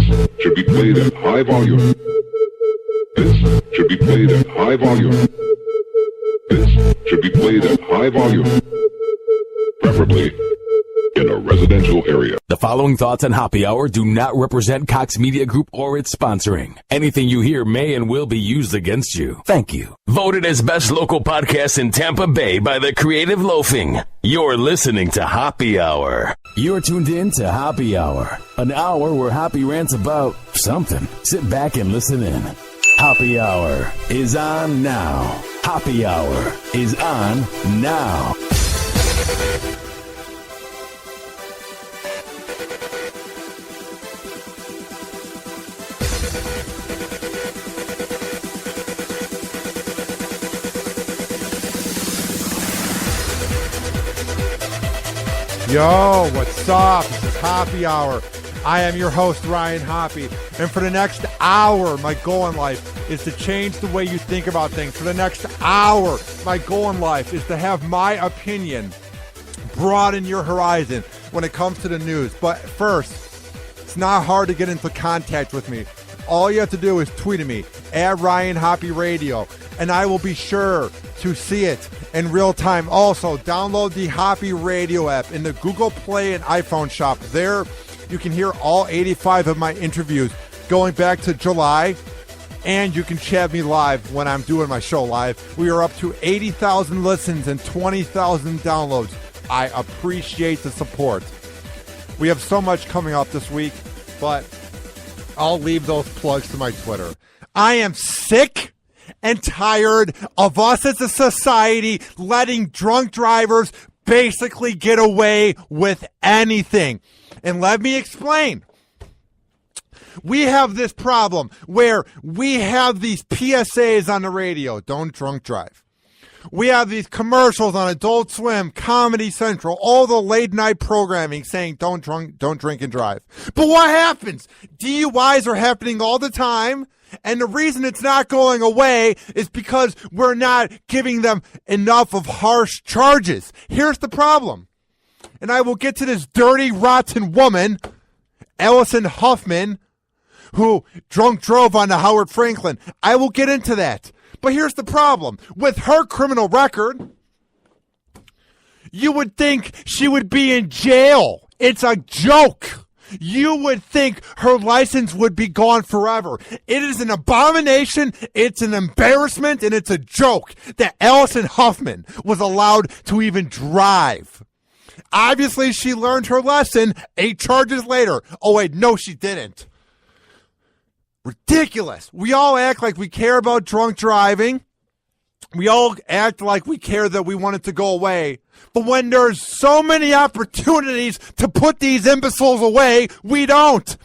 This should be played at high volume. This should be played at high volume. This should be played at high volume. Preferably in a residential area. The following thoughts on Happy Hour do not represent Cox Media Group or its sponsoring. Anything you hear may and will be used against you. Thank you. Voted as best local podcast in Tampa Bay by the Creative Loafing. You're listening to Happy Hour. You're tuned in to Happy Hour, an hour where Happy rants about something. Sit back and listen in. Happy Hour is on now. Happy Hour is on now. Yo, what's up? This is Happy Hour. I am your host, Ryan Hoppy. And for the next hour, my goal in life is to change the way you think about things. For the next hour, my goal in life is to have my opinion broaden your horizon when it comes to the news. But first, it's not hard to get into contact with me. All you have to do is tweet at me, at Ryan Hoppy Radio, and I will be sure to see it in real time. Also, download the Hoppy Radio app in the Google Play and iPhone shop. There, you can hear all 85 of my interviews going back to July, and you can chat me live when I'm doing my show live. We are up to 80,000 listens and 20,000 downloads. I appreciate the support. We have so much coming up this week, but I'll leave those plugs to my Twitter. I am sick and tired of us as a society letting drunk drivers basically get away with anything. And let me explain. We have this problem where we have these PSAs on the radio, don't drunk drive. We have these commercials on Adult Swim, Comedy Central, all the late night programming saying don't drink and drive. But what happens? DUIs are happening all the time, and the reason it's not going away is because we're not giving them enough of harsh charges. Here's the problem. And I will get to this dirty, rotten woman, Allison Huffman, who drunk drove on the Howard Frankland. I will get into that. But here's the problem. With her criminal record, you would think she would be in jail. It's a joke. You would think her license would be gone forever. It is an abomination, it's an embarrassment, and it's a joke that Allison Huffman was allowed to even drive. Obviously, she learned her lesson 8 charges later. Oh, wait, no, she didn't. Ridiculous. We all act like we care about drunk driving. We all act like we care that we want it to go away. But when there's so many opportunities to put these imbeciles away, we don't.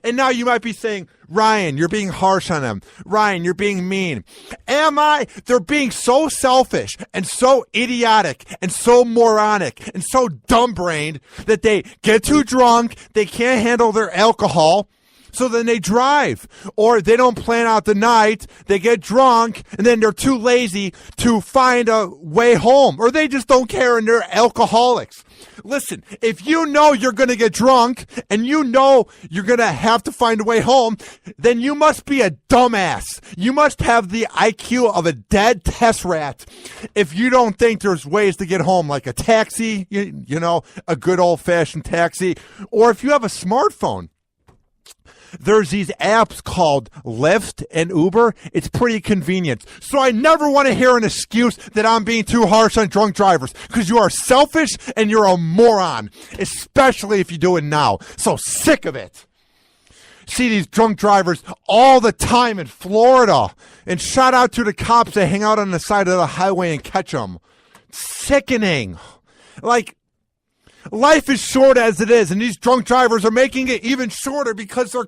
And now you might be saying, Ryan, you're being harsh on them. Ryan, you're being mean. Am I? They're being so selfish and so idiotic and so moronic and so dumb-brained that they get too drunk, they can't handle their alcohol, so then they drive. Or they don't plan out the night, they get drunk, and then they're too lazy to find a way home. Or they just don't care and they're alcoholics. Listen, if you know you're going to get drunk and you know you're going to have to find a way home, then you must be a dumbass. You must have the IQ of a dead test rat if you don't think there's ways to get home, like a taxi, you know, a good old-fashioned taxi, or if you have a smartphone. There's these apps called Lyft and Uber. It's pretty convenient. So I never want to hear an excuse that I'm being too harsh on drunk drivers, because you are selfish and you're a moron, especially if you do it now. So sick of it. See these drunk drivers all the time in Florida. And shout out to the cops that hang out on the side of the highway and catch them. Sickening. Like, life is short as it is, and these drunk drivers are making it even shorter because they're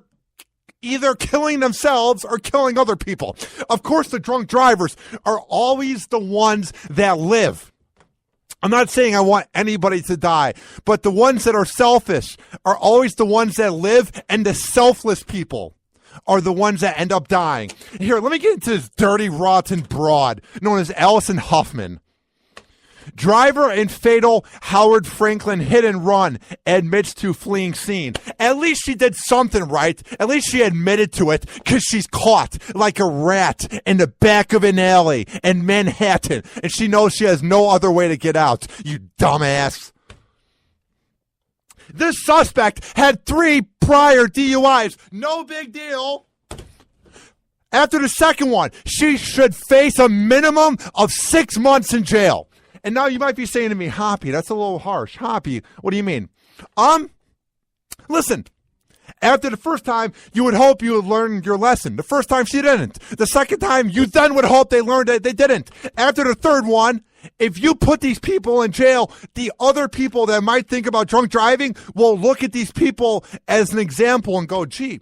either killing themselves or killing other people. Of course, the drunk drivers are always the ones that live. I'm not saying I want anybody to die, but the ones that are selfish are always the ones that live, and the selfless people are the ones that end up dying. Here, let me get into this dirty, rotten broad known as Allison Huffman. Driver in fatal Howard Frankland hit and run admits to fleeing scene. At least she did something right. At least she admitted to it, because she's caught like a rat in the back of an alley in Manhattan, and she knows she has no other way to get out. You dumbass. This suspect had 3 prior DUIs. No big deal. After the second one, she should face a minimum of 6 months in jail. And now you might be saying to me, Hoppy, that's a little harsh. Hoppy, what do you mean? Listen, after the first time, you would hope you would learn your lesson. The first time she didn't. The second time, you then would hope they learned that they didn't. After the third one, if you put these people in jail, the other people that might think about drunk driving will look at these people as an example and go, gee,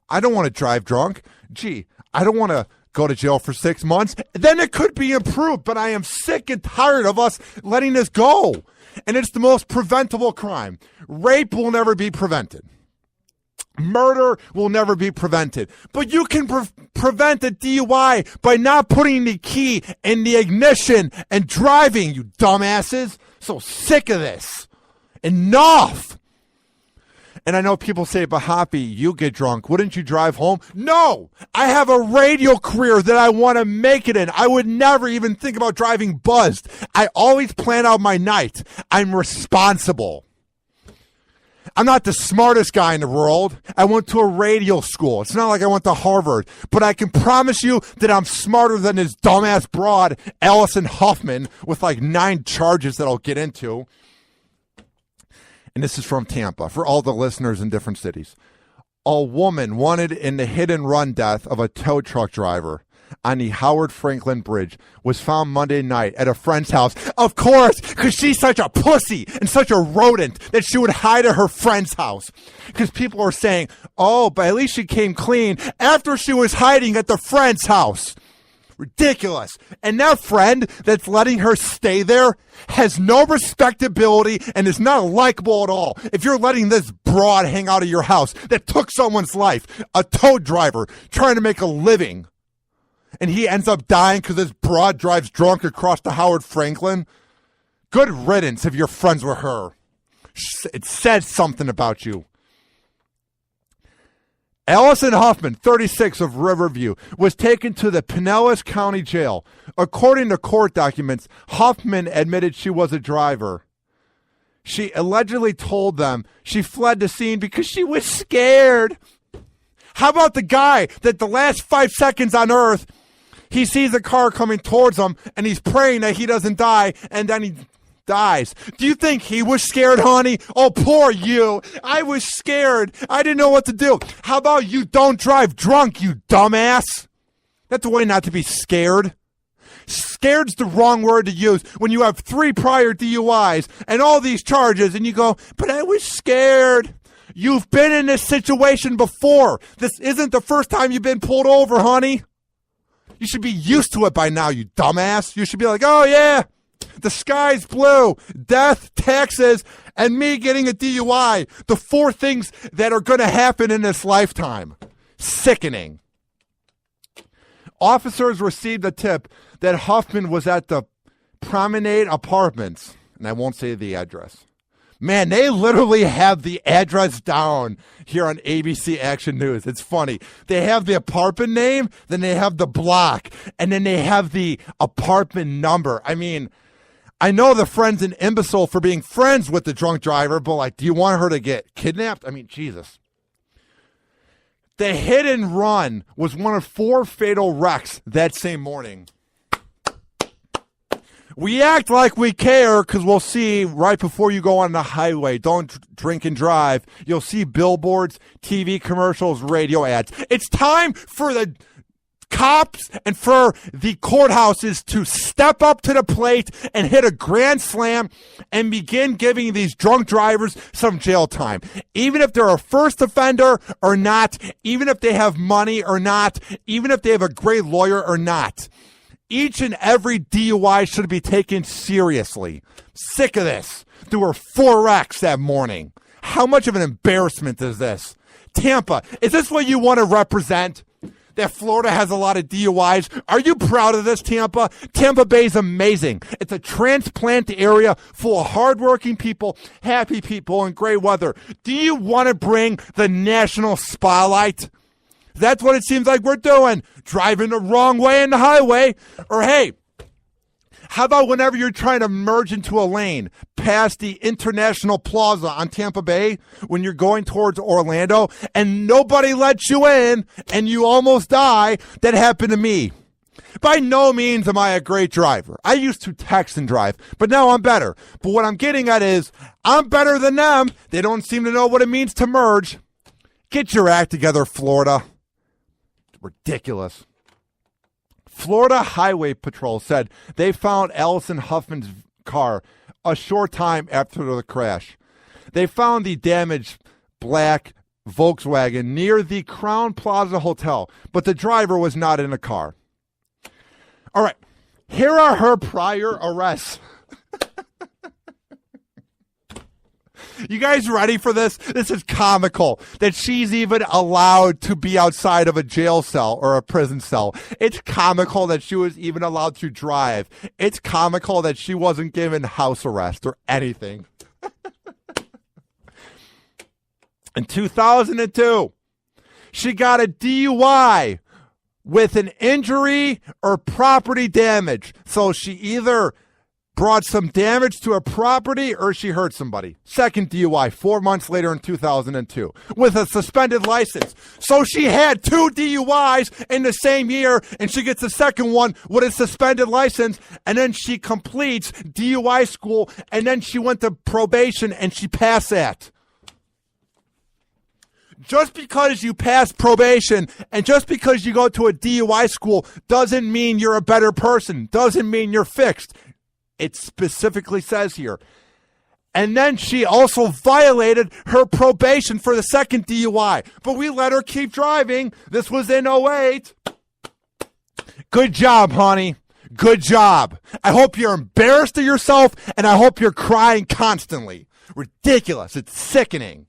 I don't want to drive drunk. Gee, I don't want to go to jail for 6 months. Then it could be improved, but I am sick and tired of us letting this go. And it's the most preventable crime. Rape will never be prevented. Murder will never be prevented. But you can prevent a DUI by not putting the key in the ignition and driving, you dumbasses. So sick of this. Enough. And I know people say, but Hoppy, you get drunk. Wouldn't you drive home? No, I have a radio career that I want to make it in. I would never even think about driving buzzed. I always plan out my night. I'm responsible. I'm not the smartest guy in the world. I went to a radio school. It's not like I went to Harvard, but I can promise you that I'm smarter than this dumbass broad, Allison Huffman, with like 9 charges that I'll get into. And this is from Tampa, for all the listeners in different cities. A woman wanted in the hit-and-run death of a tow truck driver on the Howard Frankland Bridge was found Monday night at a friend's house. Of course, because she's such a pussy and such a rodent that she would hide at her friend's house. Because people are saying, oh, but at least she came clean after she was hiding at the friend's house. Ridiculous. And that friend that's letting her stay there has no respectability and is not likable at all. If you're letting this broad hang out of your house that took someone's life, a tow driver trying to make a living, and he ends up dying because this broad drives drunk across the Howard Frankland, good riddance if you're friends with her. It says something about you. Allison Huffman, 36, of Riverview, was taken to the Pinellas County Jail. According to court documents, Huffman admitted she was a driver. She allegedly told them she fled the scene because she was scared. How about the guy that the last 5 seconds on Earth, he sees a car coming towards him and he's praying that he doesn't die, and then he dies. Do you think he was scared, honey? Oh, poor you. I was scared. I didn't know what to do. How about you don't drive drunk, you dumbass? That's a way not to be scared. Scared's the wrong word to use when you have 3 prior DUIs and all these charges and you go, but I was scared. You've been in this situation before. This isn't the first time you've been pulled over, honey. You should be used to it by now, you dumbass. You should be like, oh yeah, the sky's blue, death, taxes, and me getting a DUI. The 4 things that are going to happen in this lifetime. Sickening. Officers received a tip that Huffman was at the Promenade Apartments, and I won't say the address. Man, they literally have the address down here on ABC Action News. It's funny. They have the apartment name, then they have the block, and then they have the apartment number. I mean, I know the friend's an imbecile for being friends with the drunk driver, but like, do you want her to get kidnapped? I mean, Jesus. The hit and run was one of 4 fatal wrecks that same morning. We act like we care because we'll see right before you go on the highway, don't drink and drive. You'll see billboards, TV commercials, radio ads. It's time for the cops and for the courthouses to step up to the plate and hit a grand slam and begin giving these drunk drivers some jail time. Even if they're a first offender or not, even if they have money or not, even if they have a great lawyer or not. Each and every DUI should be taken seriously. Sick of this. There were 4 wrecks that morning. How much of an embarrassment is this? Tampa, is this what you want to represent? that Florida has a lot of DUIs? Are you proud of this, Tampa? Tampa Bay's amazing. It's a transplant area full of hardworking people, happy people, and great weather. Do you want to bring the national spotlight? That's what it seems like we're doing. Driving the wrong way in the highway. Or hey, how about whenever you're trying to merge into a lane past the International Plaza on Tampa Bay when you're going towards Orlando and nobody lets you in and you almost die? That happened to me. By no means am I a great driver. I used to text and drive, but now I'm better. But what I'm getting at is I'm better than them. They don't seem to know what it means to merge. Get your act together, Florida. Ridiculous. Florida Highway Patrol said they found Allison Huffman's car a short time after the crash. They found the damaged black Volkswagen near the Crown Plaza Hotel, but the driver was not in the car. All right, here are her prior arrests. You guys ready for this? This is comical that she's even allowed to be outside of a jail cell or a prison cell. It's comical that she was even allowed to drive. It's comical that she wasn't given house arrest or anything. In 2002, she got a DUI with an injury or property damage. So she either brought some damage to a property or she hurt somebody. Second DUI 4 months later in 2002 with a suspended license. So she had 2 DUIs in the same year and she gets a second one with a suspended license, and then she completes DUI school and then she went to probation and she passed that. Just because you pass probation and just because you go to a DUI school doesn't mean you're a better person, doesn't mean you're fixed. It specifically says here. And then she also violated her probation for the second DUI. But we let her keep driving. This was in 2008. Good job, honey. Good job. I hope you're embarrassed of yourself, and I hope you're crying constantly. Ridiculous. It's sickening.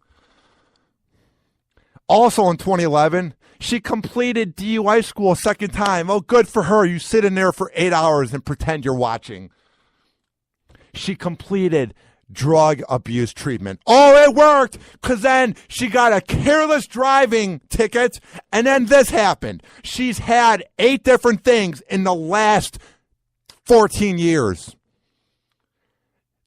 Also in 2011, she completed DUI school a second time. Oh, good for her. You sit in there for 8 hours and pretend you're watching. She completed drug abuse treatment. Oh, it worked, because then she got a careless driving ticket, and then this happened. She's had 8 different things in the last 14 years.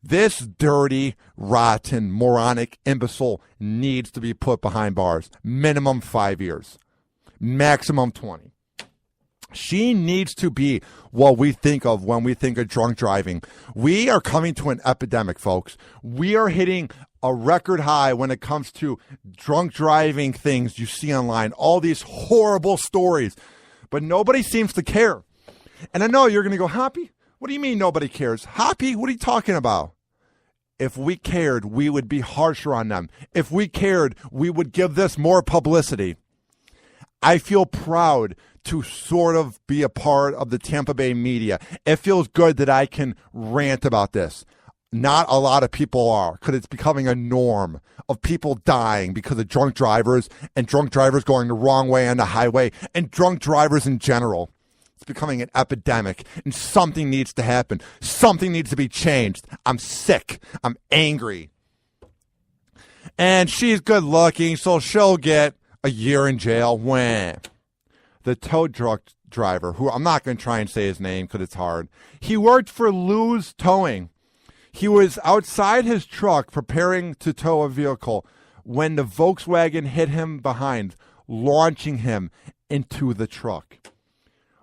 This dirty, rotten, moronic imbecile needs to be put behind bars. Minimum 5 years. Maximum 20. She needs to be what we think of when we think of drunk driving. We are coming to an epidemic, folks. We are hitting a record high when it comes to drunk driving things you see online. All these horrible stories. But nobody seems to care. And I know you're going to go, Hoppy, what do you mean nobody cares? Hoppy, what are you talking about? If we cared, we would be harsher on them. If we cared, we would give this more publicity. I feel proud to sort of be a part of the Tampa Bay media. It feels good that I can rant about this. Not a lot of people are, because it's becoming a norm of people dying because of drunk drivers and drunk drivers going the wrong way on the highway and drunk drivers in general. It's becoming an epidemic, and something needs to happen. Something needs to be changed. I'm sick. I'm angry. And she's good looking, so she'll get a year in jail. When the tow truck driver, who I'm not going to try and say his name because it's hard, he worked for Lou's Towing. He was outside his truck preparing to tow a vehicle when the Volkswagen hit him behind, launching him into the truck.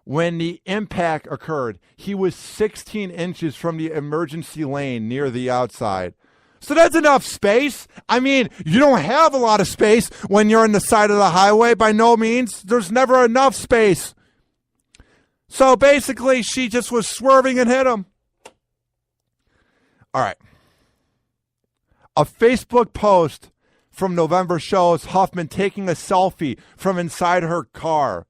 When the impact occurred, he was 16 inches from the emergency lane near the outside. So that's enough space. I mean, you don't have a lot of space when you're on the side of the highway. By no means. There's never enough space. So basically, she just was swerving and hit him. All right. A Facebook post from November shows Huffman taking a selfie from inside her car.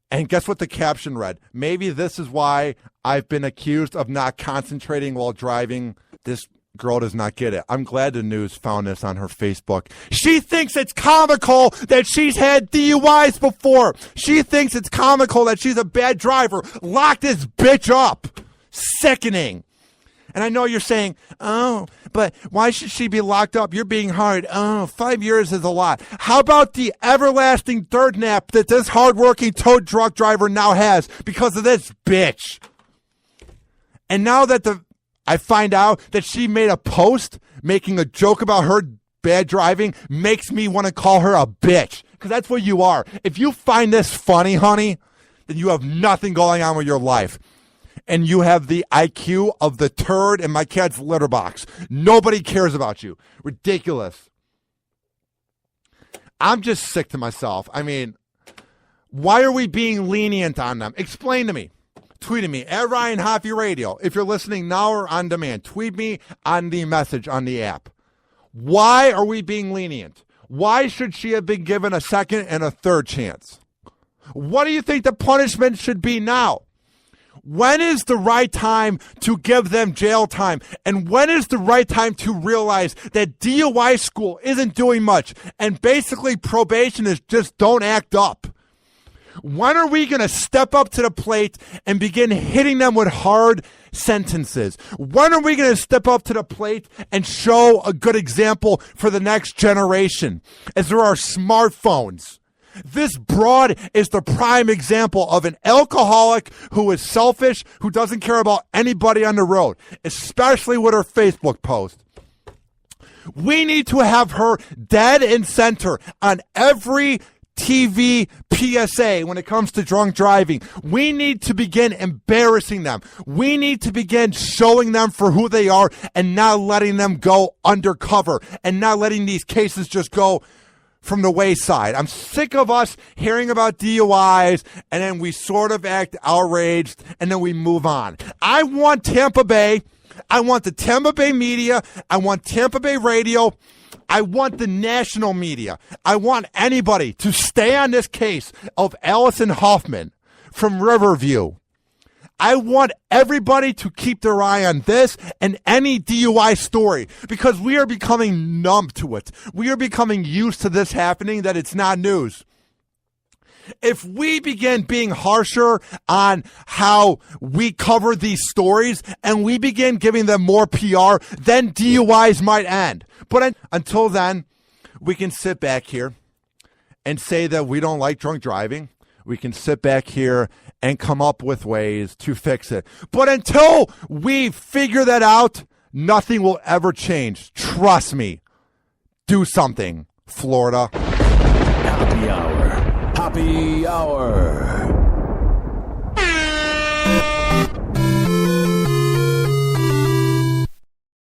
And guess what the caption read? Maybe this is why I've been accused of not concentrating while driving. This girl does not get it. I'm glad the news found this on her Facebook. She thinks it's comical that she's had DUIs before. She thinks it's comical that she's a bad driver. Lock this bitch up. Sickening. And I know you're saying, oh, but why should she be locked up? You're being hard. Oh, 5 years is a lot. How about the everlasting third nap that this hardworking tow truck driver now has because of this bitch? And now that I find out that she made a post making a joke about her bad driving makes me want to call her a bitch. Because that's what you are. If you find this funny, honey, then you have nothing going on with your life. And you have the IQ of the turd in my cat's litter box. Nobody cares about you. Ridiculous. I'm just sick to myself. I mean, why are we being lenient on them? Explain to me. Tweet at me at Ryan Hoppy Radio. If you're listening now or on demand, tweet me on the message on the app. Why are we being lenient? Why should she have been given a second and a third chance? What do you think the punishment should be now? When is the right time to give them jail time? And when is the right time to realize that DUI school isn't doing much and basically probation is just don't act up? When are we going to step up to the plate and begin hitting them with hard sentences? When are we going to step up to the plate and show a good example for the next generation? As there are smartphones. This broad is the prime example of an alcoholic who is selfish, who doesn't care about anybody on the road, especially with her Facebook post. We need to have her dead and center on every TV PSA when it comes to drunk driving. We need to begin embarrassing them. We need to begin showing them for who they are and not letting them go undercover and not letting these cases just go from the wayside. I'm sick of us hearing about DUIs and then we sort of act outraged and then we move on. I want Tampa Bay. I want the Tampa Bay media. I want Tampa Bay radio. I want the national media. I want anybody to stay on this case of Allison Huffman from Riverview. I want everybody to keep their eye on this and any DUI story because we are becoming numb to it. We are becoming used to this happening, that it's not news. If we begin being harsher on how we cover these stories and we begin giving them more PR, then DUIs might end. But until then, we can sit back here and say that we don't like drunk driving. We can sit back here and come up with ways to fix it. But until we figure that out, nothing will ever change. Trust me. Do something, Florida. Happy Hour. Happy Hour.